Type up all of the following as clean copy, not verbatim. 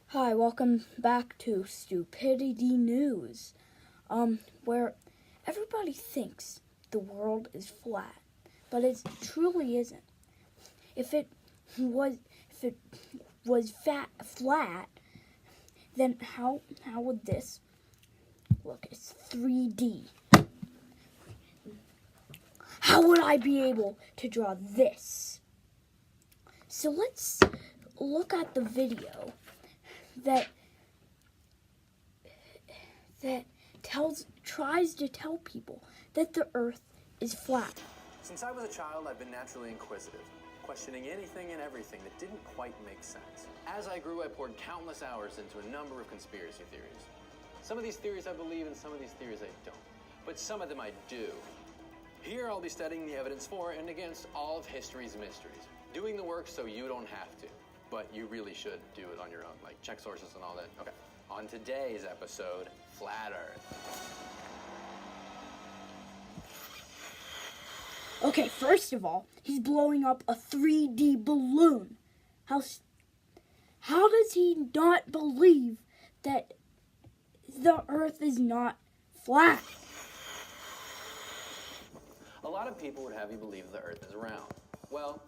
Hi, welcome back to Stupidity News, where everybody thinks the world is flat, but it truly isn't. If it was flat, then how would this look? It's 3D. How would I be able to draw this? So let's look at the video that tries to tell people that the earth is flat. Since I was a child, I've been naturally inquisitive, questioning anything and everything that didn't quite make sense. As I grew, I poured countless hours into a number of conspiracy theories. Some of these theories I believe, and some of these theories I don't. But some of them I do. Here I'll be studying the evidence for and against all of history's mysteries, doing the work so you don't have to. But you really should do it on your own, like check sources and all that. Okay, on today's episode, Flat Earth. Okay, first of all, he's blowing up a 3D balloon. How does he not believe that the earth is not flat? A lot of people would have you believe the earth is round. Well,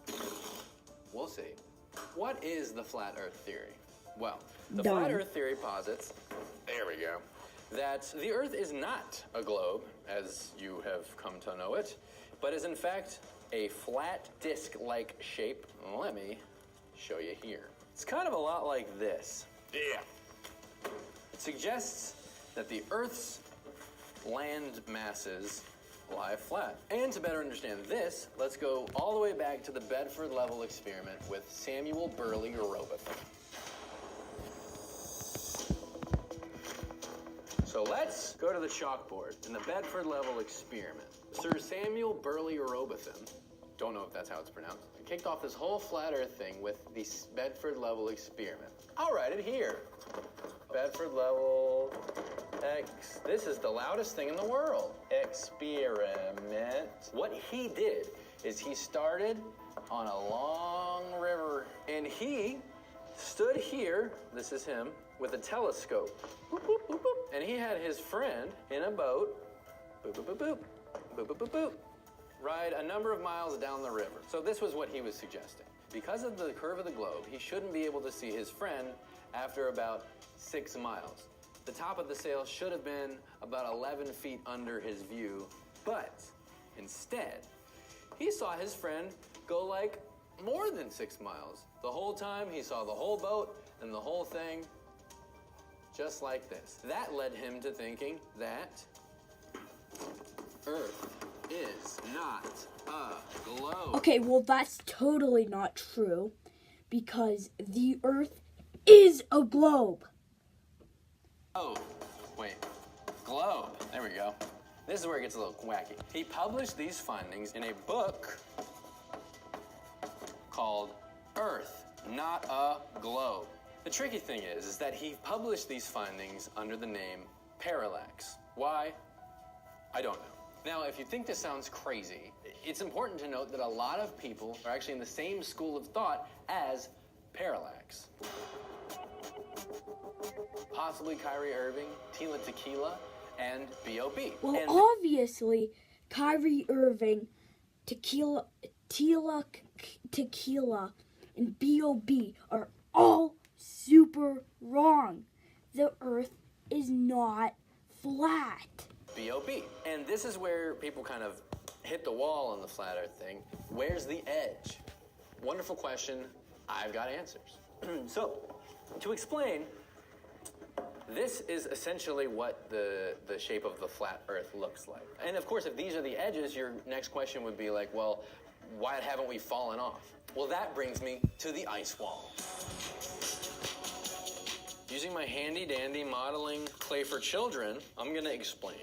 we'll see. What is the flat earth theory? Well, the flat earth theory posits, there we go, that the earth is not a globe, as you have come to know it, but is in fact a flat disc-like shape. Let me show you here. It's kind of a lot like this. Yeah. It suggests that the earth's land masses lie flat. And to better understand this, let's go all the way back to the Bedford level experiment with Samuel Burley Robotham. So let's go to the chalkboard in the Bedford level experiment. Sir Samuel Burley Robotham, don't know if that's how it's pronounced, kicked off this whole flat earth thing with the Bedford level experiment. I'll write it here. Bedford level X. This is the loudest thing in the world. Experiment. What he did is he started on a long river and he stood here, this is him, with a telescope. Boop, boop, boop, boop. And he had his friend in a boat, boop, boop, boop, boop, boop, boop, boop, boop, ride a number of miles down the river. So this was what he was suggesting. Because of the curve of the globe, he shouldn't be able to see his friend after about 6 miles. The top of the sail should have been about 11 feet under his view, but instead, he saw his friend go like more than 6 miles. The whole time, he saw the whole boat and the whole thing just like this. That led him to thinking that Earth is not a globe. Okay, well, that's totally not true, because the earth is a globe. Oh, wait. Globe. There we go. This is where it gets a little wacky. He published these findings in a book called Earth, Not a Globe. The tricky thing is that he published these findings under the name Parallax. Why? I don't know. Now, if you think this sounds crazy, it's important to note that a lot of people are actually in the same school of thought as Parallax. Possibly Kyrie Irving, Tila Tequila, and B.O.B. Well, and obviously, Kyrie Irving, Tila Tequila, and B.O.B. are all super wrong. The earth is not flat. B.O.B. And this is where people kind of hit the wall on the flat earth thing. Where's the edge? Wonderful question. I've got answers. So, to explain, this is essentially what the shape of the flat earth looks like. And of course, if these are the edges, your next question would be like, well, why haven't we fallen off? Well, that brings me to the ice wall. Using my handy-dandy modeling clay for children, I'm going to explain.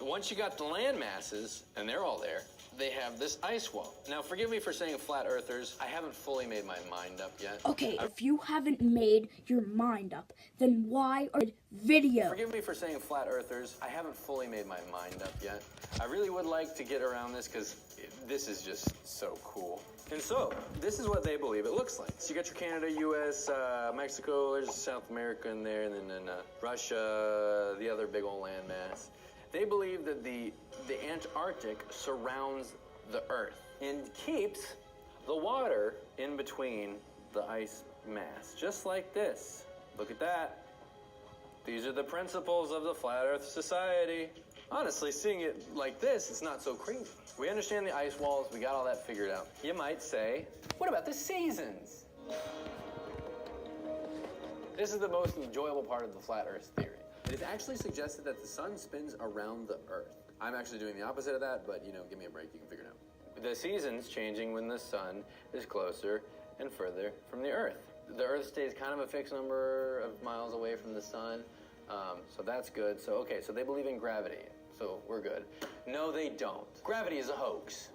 Once you got the land masses, and they're all there, they have this ice wall. Now, forgive me for saying flat earthers. I haven't fully made my mind up yet. Okay, if you haven't made your mind up, then why are video? Forgive me for saying flat earthers. I haven't fully made my mind up yet. I really would like to get around this because this is just so cool. And so, this is what they believe it looks like. So you got your Canada, U.S., Mexico, there's South America in there, and then Russia, the other big old landmass. They believe that the Antarctic surrounds the Earth and keeps the water in between the ice mass, just like this. Look at that. These are the principles of the Flat Earth Society. Honestly, seeing it like this, it's not so crazy. We understand the ice walls, we got all that figured out. You might say, what about the seasons? This is the most enjoyable part of the Flat Earth theory. It is actually suggested that the sun spins around the Earth. I'm actually doing the opposite of that, but give me a break, you can figure it out. The seasons changing when the sun is closer and further from the Earth. The Earth stays kind of a fixed number of miles away from the sun, so that's good. So they believe in gravity, so we're good. No, they don't. Gravity is a hoax.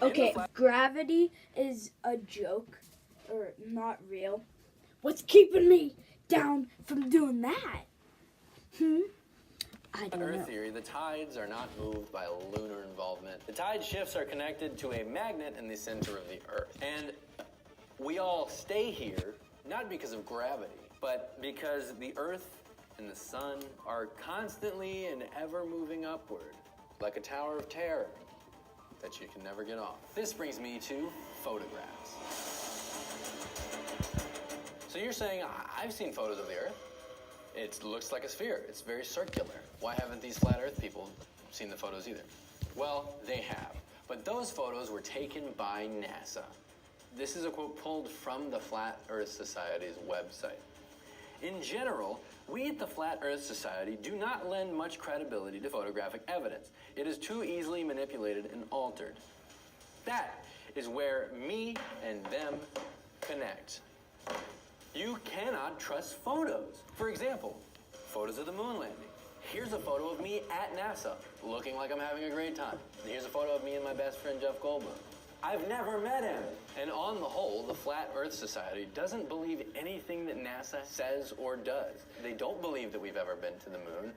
Okay, gravity is a joke, or not real. What's keeping me down from doing that? I don't know. Earth theory, the tides are not moved by lunar involvement. The tide shifts are connected to a magnet in the center of the Earth. And we all stay here, not because of gravity, but because the Earth and the sun are constantly and ever moving upward, like a tower of terror that you can never get off. This brings me to photographs. So you're saying, I've seen photos of the Earth. It looks like a sphere. It's very circular. Why haven't these flat Earth people seen the photos either? Well, they have. But those photos were taken by NASA. This is a quote pulled from the Flat Earth Society's website. In general, we at the Flat Earth Society do not lend much credibility to photographic evidence. It is too easily manipulated and altered. That is where me and them connect. You cannot trust photos. For example, photos of the moon landing. Here's a photo of me at NASA, looking like I'm having a great time. And here's a photo of me and my best friend, Jeff Goldblum. I've never met him. And on the whole, the Flat Earth Society doesn't believe anything that NASA says or does. They don't believe that we've ever been to the moon.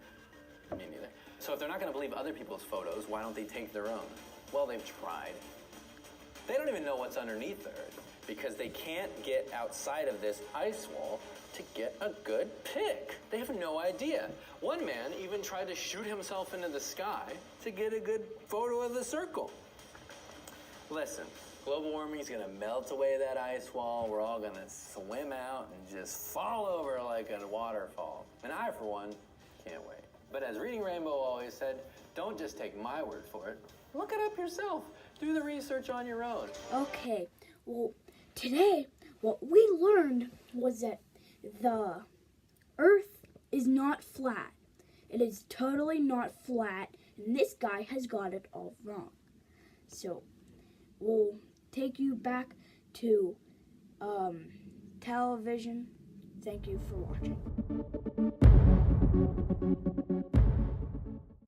Me neither. So if they're not going to believe other people's photos, why don't they take their own? Well, they've tried. They don't even know what's underneath the Earth because they can't get outside of this ice wall to get a good pic. They have no idea. One man even tried to shoot himself into the sky to get a good photo of the circle. Listen, global warming is going to melt away that ice wall. We're all going to swim out and just fall over like a waterfall. And I, for one, can't wait. But as Reading Rainbow always said, don't just take my word for it. Look it up yourself. Do the research on your own. Okay, well, today, what we learned was that the Earth is not flat. It is totally not flat, and this guy has got it all wrong. So, we'll take you back to television. Thank you for watching.